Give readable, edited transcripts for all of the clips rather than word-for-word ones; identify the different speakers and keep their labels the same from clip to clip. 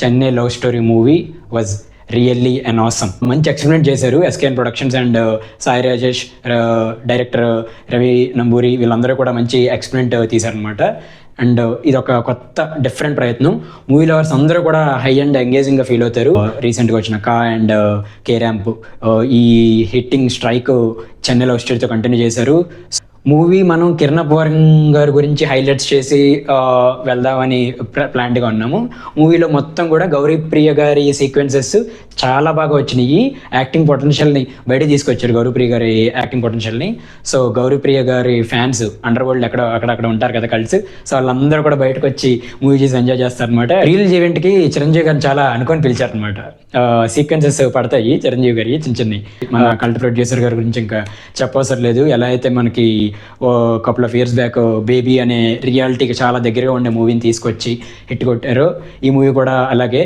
Speaker 1: Chennai love story movie was really and awesome. మంచి experiment చేశారు SKN productions and Sai Rajesh, director Ravi Namburi, వీళ్ళందరూ కూడా మంచి ఎక్స్పెరిమెంట్ తీశారనమాట. అండ్ ఇది ఒక కొత్త డిఫరెంట్ ప్రయత్నం. మూవీ లవర్స్ అందరూ కూడా హై అండ్ ఎంగేజింగ్గా ఫీల్ అవుతారు. రీసెంట్గా వచ్చిన కా అండ్ కే ర్యాంప్ ఈ హిట్టింగ్ స్ట్రైక్ చెన్నై లవ్ స్టోరీతో కంటిన్యూ చేశారు. మూవీ మనం కిరణ్ అబ్బవరం గారి గురించి హైలైట్స్ చేసి వెళ్దామని ప్లాన్డ్గా ఉన్నాము. మూవీలో మొత్తం కూడా గౌరీ ప్రియ గారి సీక్వెన్సెస్ చాలా బాగా వచ్చినాయి. యాక్టింగ్ పొటెన్షియల్ని బయట తీసుకొచ్చారు గౌరీ ప్రియ గారి యాక్టింగ్ పొటెన్షియల్ని. సో గౌరీ ప్రియ గారి ఫ్యాన్స్ అండర్ వరల్డ్ అక్కడక్కడ ఉంటారు కదా కలిసి, సో వాళ్ళందరూ కూడా బయటకు వచ్చి మూవీ చేసి ఎంజాయ్ చేస్తారనమాట. రీల్ ఈవెంట్కి చిరంజీవి గారిని చాలా అనుకొని పిలిచారనమాట. సీక్వెన్సెస్ పడతాయి చిరంజీవి గారి చిన్న చిన్నవి. మన కల్ట్ ప్రొడ్యూసర్ గారి గురించి ఇంకా చెప్పవసరం లేదు. ఎలా అయితే మనకి couple of years back baby అనే రియాలిటీకి చాలా దగ్గరగా ఉండే మూవీని తీసుకొచ్చి హిట్ కొట్టారు. ఈ మూవీ కూడా అలాగే.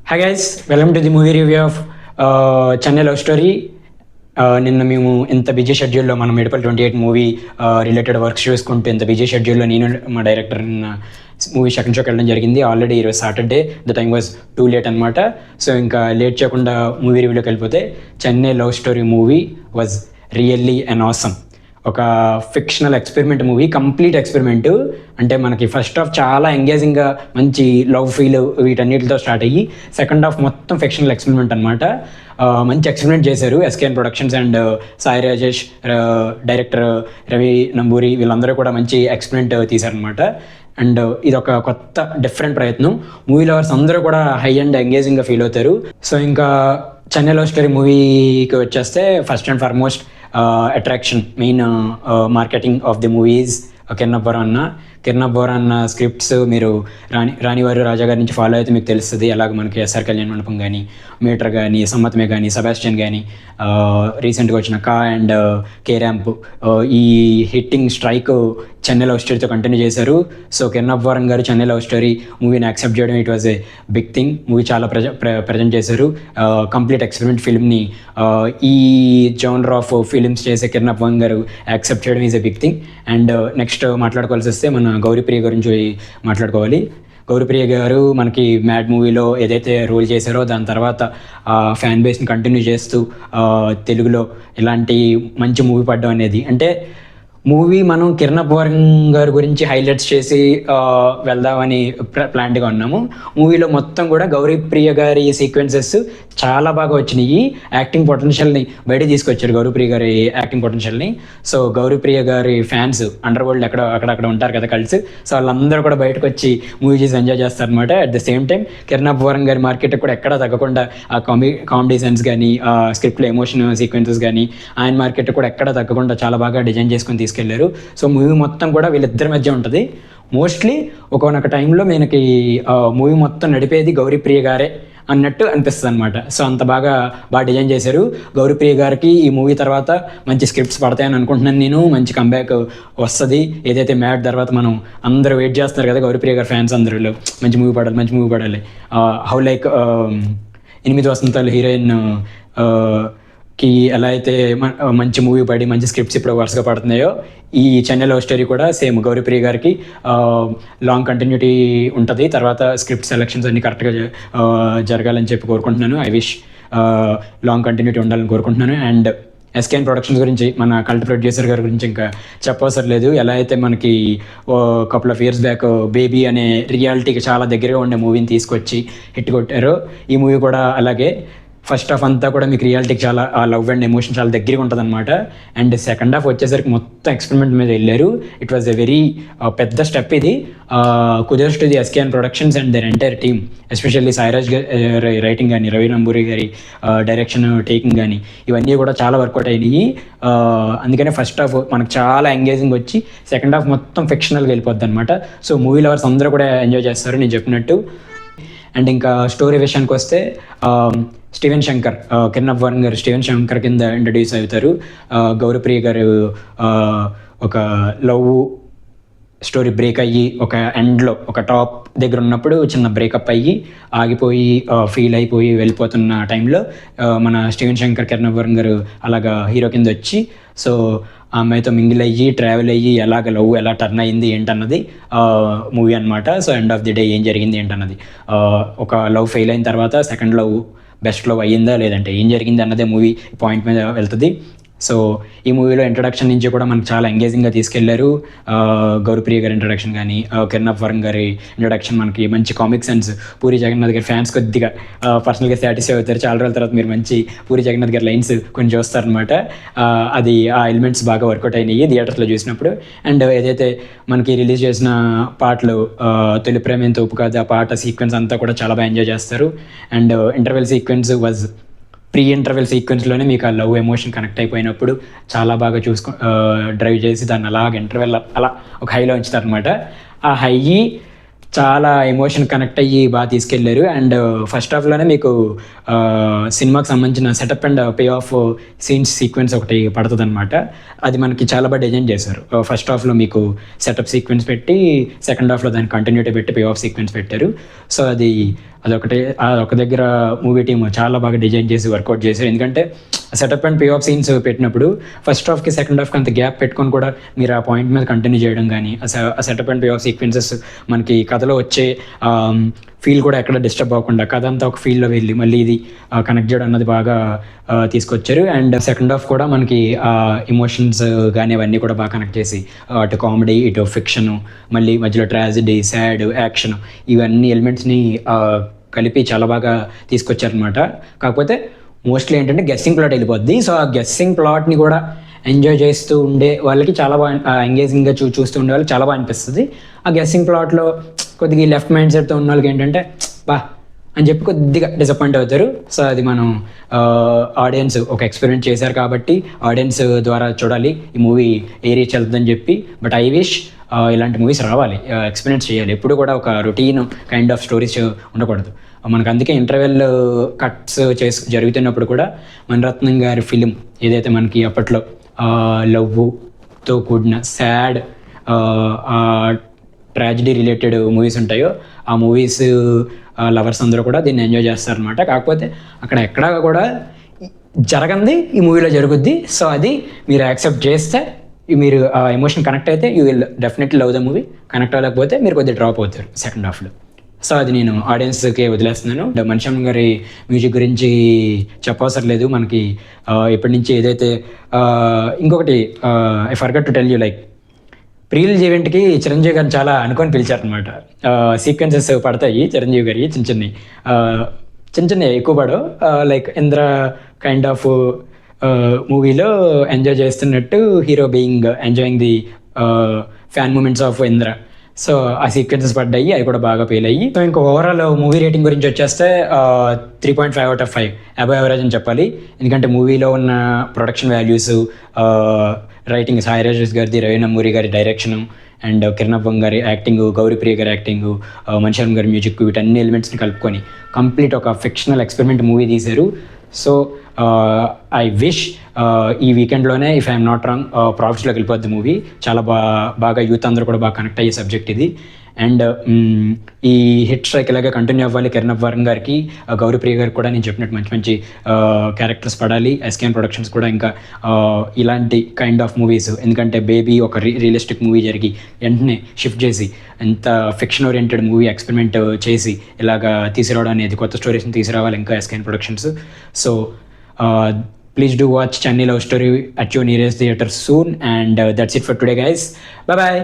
Speaker 1: Hi guys, welcome to the movie review of Chennai love story. నిన్న మేము ఇంత బిజీ షెడ్యూల్లో మనం ఏప్రిల్ 28 మూవీ రిలేటెడ్ వర్క్స్ చూసుకుంటూ ఇంత బిజీ షెడ్యూల్లో నేను మా డైరెక్టర్ మూవీ సెకండ్ షోకి వెళ్ళడం జరిగింది. ఆల్రెడీ ఈరోజు Saturday, the time was too late అనమాట. సో ఇంకా లేట్ చేయకుండా మూవీ రివ్యూలోకి వెళ్ళిపోతే, Chennai love story movie was really and awesome. ఒక fictional experiment movie, complete experiment. అంటే మనకి ఫస్ట్ హాఫ్ చాలా ఎంగేజింగ్గా మంచి లవ్ ఫీల్ వీటన్నిటితో స్టార్ట్ అయ్యి సెకండ్ హాఫ్ మొత్తం ఫిక్షనల్ ఎక్స్పెరిమెంట్ అనమాట. మంచి ఎక్స్పెరిమెంట్ చేశారు SKN productions and Sai Rajesh, director Ravi Namburi, వీళ్ళందరూ కూడా మంచి ఎక్స్పెరిమెంట్ తీశారనమాట. అండ్ ఇది ఒక కొత్త డిఫరెంట్ ప్రయత్నం. మూవీ లవర్స్ అందరూ కూడా హై అండ్ ఎంగేజింగ్గా ఫీల్ అవుతారు. సో ఇంకా చెన్నై లవ్ స్టోరీ మూవీకి వచ్చేస్తే, first and foremost attraction, main marketing of the movies Kiran Abbavaram అన్న స్క్రిప్ట్స్ మీరు రాణివారు రాజా గారి నుంచి ఫాలో అయితే మీకు తెలుస్తుంది. అలాగే మనకి ఎస్ఆర్ కళ్యాణ మండపం కానీ, మీటర్ కానీ, సమ్మతమే కానీ, సెబాస్టియన్ కానీ, రీసెంట్గా వచ్చిన కా అండ్ కే ర్యాంప్ ఈ హిట్టింగ్ స్ట్రైక్ చెన్నై లవ్ స్టోరీతో కంటిన్యూ చేశారు. సో కిరణ్ అబ్బవరం గారు చెన్నై లవ్ స్టోరీ మూవీని యాక్సెప్ట్ చేయడం, it was a big thing. Movie చాలా ప్రజెంట్ చేశారు. కంప్లీట్ ఎక్స్పెరిమెంట్ ఫిల్మ్ని ఈ జోనర్ ఆఫ్ ఫిలిమ్స్ చేసే కిరణ్ అబ్బవరం గారు యాక్సెప్ట్ చేయడం is a big thing. And next మాట్లాడుకోవాల్సి వస్తే మన గౌరీ ప్రియ గురించి మాట్లాడుకోవాలి. గౌరీ ప్రియ గారు మనకి మ్యాడ్ మూవీలో ఏదైతే రోల్ చేశారో దాని తర్వాత ఫ్యాన్ బేస్ని కంటిన్యూ చేస్తూ తెలుగులో ఇలాంటి మంచి మూవీ పడడం అనేది, అంటే మూవీ మనం కిరణ్ అబ్బవరం గారి గురించి హైలైట్స్ చేసి వెళ్దామని ప్లాన్డ్గా ఉన్నాము. మూవీలో మొత్తం కూడా గౌరీ ప్రియ గారి సీక్వెన్సెస్ చాలా బాగా వచ్చినాయి. యాక్టింగ్ పొటెన్షియల్ని బయట తీసుకొచ్చారు గౌరీ ప్రియ గారి యాక్టింగ్ పొటెన్షియల్ని. సో గౌరీ ప్రియ గారి ఫ్యాన్స్ అండర్ వరల్డ్ అక్కడక్కడ ఉంటారు కదా కలిసి, సో వాళ్ళందరూ కూడా బయటకు వచ్చి మూవీ చేసి ఎంజాయ్ చేస్తారనమాట. At the same time Kiran Abbavaram గారి మార్కెట్ కూడా ఎక్కడా తగ్గకుండా ఆ కామెడీ సెన్స్ కానీ, ఆ స్క్రిప్ట్లో ఎమోషన్ సీక్వెన్సెస్ కానీ, ఆయన మార్కెట్ కూడా ఎక్కడా తగ్గకుండా చాలా బాగా డిజైన్ చేసుకొని తీసుకెళ్లారు. సో మూవీ మొత్తం కూడా వీళ్ళిద్దరి మధ్య ఉంటుంది. మోస్ట్లీ ఒకనొక టైంలో మనకి మూవీ మొత్తం నడిపేది గౌరీ ప్రియ గారే అన్నట్టు అనిపిస్తుంది అనమాట. సో అంత బాగా డిజైన్ చేశారు. గౌరీ ప్రియ గారికి ఈ మూవీ తర్వాత మంచి స్క్రిప్ట్స్ పడతాయని అనుకుంటున్నాను నేను. మంచి కంబ్యాక్ వస్తుంది. ఏదైతే మ్యాడ్ తర్వాత మనం అందరూ వెయిట్ చేస్తున్నారు కదా గౌరీ ప్రియ గారి ఫ్యాన్స్ అందరూ, మంచి మూవీ పడాలి. హౌ లైక్ 8 వసంతాలు హీరోయిన్ కి ఎలా అయితే మంచి మూవీ పడి మంచి స్క్రిప్ట్స్ ఇప్పుడు వరుసగా పడుతున్నాయో, ఈ చెన్నై లవ్ స్టోరీ కూడా సేమ్ గౌరీ ప్రియ గారికి లాంగ్ కంటిన్యూటీ ఉంటుంది. తర్వాత స్క్రిప్ట్ సెలెక్షన్స్ అన్ని కరెక్ట్గా జరగాలని చెప్పి కోరుకుంటున్నాను. ఐ విష్ లాంగ్ కంటిన్యూటీ ఉండాలని కోరుకుంటున్నాను. అండ్ ఎస్కేఎన్ ప్రొడక్షన్స్ గురించి, మన కల్ట్ ప్రొడ్యూసర్ గారి గురించి ఇంకా చెప్పవసరం లేదు. ఎలా అయితే మనకి couple of years back baby అనే రియాలిటీకి చాలా దగ్గరగా ఉండే మూవీని తీసుకొచ్చి హిట్ కొట్టారు. ఈ మూవీ కూడా అలాగే. ఫస్ట్ హాఫ్ అంతా కూడా మీకు రియాలిటీకి చాలా లవ్ అండ్ ఎమోషన్ చాలా దగ్గరగా ఉంటుంది అనమాట. అండ్ సెకండ్ హాఫ్ వచ్చేసరికి మొత్తం ఎక్స్పెరిమెంట్ మీద వెళ్ళారు. ఇట్ వాజ్ ఎ వెరీ పెద్ద స్టెప్ ఇది. Kudos to the SKN productions and their entire team, especially Sairaj గారి రైటింగ్ కానీ, రవి నంబూరి గారి డైరెక్షన్ టేకింగ్ కానీ, ఇవన్నీ కూడా చాలా వర్కౌట్ అయినాయి. అందుకనే ఫస్ట్ హాఫ్ మనకు చాలా ఎంగేజింగ్ వచ్చి సెకండ్ హాఫ్ మొత్తం ఫిక్షనల్గా వెళ్ళిపోద్ది అనమాట. సో మూవీ లవర్స్ అందరూ కూడా ఎంజాయ్ చేస్తారు నేను చెప్పినట్టు. అండ్ ఇంకా స్టోరీ విషయానికి వస్తే, స్టీవెన్ శంకర్, కిరణ్ అబ్బవరం గారు స్టీవెన్ శంకర్ కింద ఇంట్రడ్యూస్ అవుతారు. గౌరీ ప్రియ గారు ఒక స్టోరీ బ్రేక్ అయ్యి ఒక ఎండ్లో ఒక టాప్ దగ్గర ఉన్నప్పుడు చిన్న బ్రేకప్ అయ్యి ఆగిపోయి ఫీల్ అయిపోయి వెళ్ళిపోతున్న టైంలో మన స్టీవెన్ శంకర్ కిరణ్ గారు అలాగా హీరో కింద వచ్చి సో ఆ అమ్మాయితో మింగిల్ అయ్యి ట్రావెల్ అయ్యి ఎలాగ లవ్ ఎలా టర్న్ అయింది ఏంటన్నది మూవీ అనమాట. So end of the day ఏం జరిగింది ఏంటన్నది, ఒక లవ్ ఫెయిల్ అయిన తర్వాత సెకండ్ లవ్ బెస్ట్ లవ్ అయ్యిందా లేదంటే ఏం జరిగింది అన్నదే మూవీ పాయింట్ మీద వెళ్తుంది. సో ఈ మూవీలో ఇంట్రడక్షన్ నుంచి కూడా మనకు చాలా ఎంగేజింగ్గా తీసుకెళ్లారు. గౌరప్రియ గారి ఇంట్రడక్షన్ కానీ కిరణ్ వరం గారి ఇంట్రడక్షన్ మనకి మంచి కామిక్ సెన్స్. పూరి జగన్నాథ్ గారి ఫ్యాన్స్ కొద్దిగా పర్సనల్గా సాటిస్ఫై అవుతారు. చాలా రోజుల తర్వాత మీరు మంచి పూరి జగన్నాథ్ గారి లైన్స్ కొంచెం చూస్తారనమాట. అది ఆ ఎలిమెంట్స్ బాగా వర్కౌట్ అయినాయి థియేటర్స్లో చూసినప్పుడు. అండ్ ఏదైతే మనకి రిలీజ్ చేసిన పాటలు తొలి ప్రేమేంతో ఉప్పు కాదు, ఆ పాట సీక్వెన్స్ అంతా కూడా చాలా బాగా ఎంజాయ్ చేస్తారు. And interval sequence was pre interval సీక్వెన్స్లోనే మీకు ఆ లవ్ ఎమోషన్ కనెక్ట్ అయిపోయినప్పుడు చాలా బాగా డ్రైవ్ చేసి దాన్ని అలాగ ఇంటర్వెల్ అలా ఒక హైలో ఉంచుతారనమాట. ఆ హై చాలా ఎమోషన్ కనెక్ట్ అయ్యి బాగా తీసుకెళ్లారు. అండ్ ఫస్ట్ హాఫ్లోనే మీకు సినిమాకి సంబంధించిన setup and pay of scenes sequence ఒకటి పడుతుంది అనమాట. అది మనకి చాలా బాగా డిజైన్ చేశారు. ఫస్ట్ హాఫ్లో మీకు సెటప్ సీక్వెన్స్ పెట్టి సెకండ్ హాఫ్లో దాన్ని కంటిన్యూటీ పెట్టి పే ఆఫ్ సీక్వెన్స్ పెట్టారు. సో అదొక దగ్గర మూవీ టీమ్ చాలా బాగా డిజైన్ చేసి వర్కౌట్ చేశారు. ఎందుకంటే setup and pay of scenes పెట్టినప్పుడు ఫస్ట్ హాఫ్కి సెకండ్ హాఫ్కి అంత గ్యాప్ పెట్టుకొని కూడా మీరు ఆ పాయింట్ మీద కంటిన్యూ చేయడం కానీ ఆ setup and pay of sequences మనకి కథలో వచ్చే ఫీల్ కూడా ఎక్కడ డిస్టర్బ్ అవ్వకుండా కథ అంతా ఒక ఫీల్లో వెళ్ళి మళ్ళీ ఇది కనెక్ట్ చేయడం అన్నది బాగా తీసుకొచ్చారు. అండ్ సెకండ్ హాఫ్ కూడా మనకి ఎమోషన్స్ కానీ అవన్నీ కూడా బాగా కనెక్ట్ చేసి అటు కామెడీ ఇటు ఫిక్షను మళ్ళీ మధ్యలో ట్రాజడీ సాడ్ యాక్షన్ ఇవన్నీ ఎలిమెంట్స్ని కలిపి చాలా బాగా తీసుకొచ్చారనమాట. కాకపోతే మోస్ట్లీ ఏంటంటే గెస్సింగ్ ప్లాట్ వెళ్ళిపోద్ది. సో ఆ గెస్సింగ్ ప్లాట్ని కూడా ఎంజాయ్ చేస్తూ ఉండే వాళ్ళకి చాలా బాగా ఎంగేజింగ్గా చూస్తూ ఉండే వాళ్ళకి చాలా బాగా అనిపిస్తుంది. ఆ గెస్సింగ్ ప్లాట్లో కొద్దిగా లెఫ్ట్ మైండ్ సెట్తో ఉన్న వాళ్ళకి ఏంటంటే బా అని చెప్పి కొద్దిగా డిసప్పాయింట్ అవుతారు. సో అది మనం ఆడియన్స్ ఒక ఎక్స్పీరియన్స్ చేశారు కాబట్టి ఆడియన్స్ ద్వారా చూడాలి ఈ మూవీ ఏ రీచ్ వెళ్తుందని చెప్పి. బట్ ఐ విష్ ఇలాంటి మూవీస్ రావాలి, ఎక్స్పీరియన్స్ చేయాలి. ఎప్పుడు కూడా ఒక రొటీన్ కైండ్ ఆఫ్ స్టోరీస్ ఉండకూడదు. మనకు అందుకే ఇంటర్వెల్ కట్స్ జరుగుతున్నప్పుడు కూడా మణిరత్నం గారి ఫిలిం ఏదైతే మనకి అప్పట్లో లవ్తో కూడిన సాడ్ ట్రాజిడీ రిలేటెడ్ మూవీస్ ఉంటాయో ఆ మూవీస్ లవర్స్ అందరూ కూడా దీన్ని ఎంజాయ్ చేస్తారనమాట. కాకపోతే అక్కడ ఎక్కడా కూడా జరగంది ఈ మూవీలో జరుగుద్ది. సో అది మీరు యాక్సెప్ట్ చేస్తే మీరు ఆ ఎమోషన్ కనెక్ట్ అయితే you will definitely love the movie. Connect అవ్వలేకపోతే మీరు కొద్దిగా డ్రాప్ అవుతారు సెకండ్ హాఫ్లో. సో అది నేను ఆడియన్స్కి వదిలేస్తున్నాను. మణిశర్మ గారి మ్యూజిక్ గురించి చెప్పవసరం లేదు. మనకి ఇప్పటి నుంచి ఏదైతే ఇంకొకటి I forgot to tell you, like pre release ఈవెంట్కి చిరంజీవి గారిని చాలా అనుకొని పిలిచారనమాట. సీక్వెన్సెస్ పడతాయి చిరంజీవి గారి చిన్న చిన్న ఎక్కువ పడవు. లైక్ ఇంద్ర కైండ్ ఆఫ్ మూవీలో ఎంజాయ్ చేస్తున్నట్టు hero being enjoying the fan moments of Indra. So ఆ సీక్వెన్సెస్ పడ్డాయి, అవి కూడా బాగా ఫెయిల్ అయ్యి. సో ఇంకా ఓవరాల్ మూవీ రేటింగ్ గురించి వచ్చేస్తే 3.5/5 అబవ్ యావరేజ్ అని చెప్పాలి. ఎందుకంటే మూవీలో ఉన్న production values, writing Sai Rajesh గారిది, రవి నంబూరి గారి డైరెక్షను అండ్ కిరణ్ గారి యాక్టింగ్, గౌరీప్రియ గారి యాక్టింగ్, మణిశర్మ గారి మ్యూజిక్, వీటన్ని ఎలిమెంట్స్ని కలుపుకొని కంప్లీట్ ఒక ఫిక్షనల్ ఎక్స్పెరిమెంట్ మూవీ తీశారు. సో ఐ విష్ ఈ వీకెండ్లోనే ఇఫ్ ఐఎమ్ నాట్ రాంగ్ ప్రాఫిట్స్లోకి వెళ్ళిపోద్ది మూవీ. చాలా బాగా యూత్ అందరూ కూడా బాగా కనెక్ట్ అయ్యే సబ్జెక్ట్ ఇది. అండ్ ఈ హిట్ స్ట్రైక్ ఇలాగే కంటిన్యూ అవ్వాలి. కిరణ్ వరం గారికి, గౌరీప్రియ గారికి కూడా నేను చెప్పినట్టు మంచి మంచి క్యారెక్టర్స్ పడాలి. ఎస్కేఎన్ ప్రొడక్షన్స్ కూడా ఇంకా ఇలాంటి కైండ్ ఆఫ్ మూవీస్, ఎందుకంటే బేబీ ఒక రియలిస్టిక్ మూవీ జరిగి వెంటనే షిఫ్ట్ చేసి ఎంత ఫిక్షన్ ఓరియంటెడ్ మూవీ ఎక్స్పెరిమెంట్ చేసి ఇలాగా తీసుకురావడం అనేది, కొత్త స్టోరీస్ని తీసుకురావాలి ఇంకా SKN productions. So please do watch Chennai Love Story at your nearest theater soon, and that's it for today guys. Bye bye.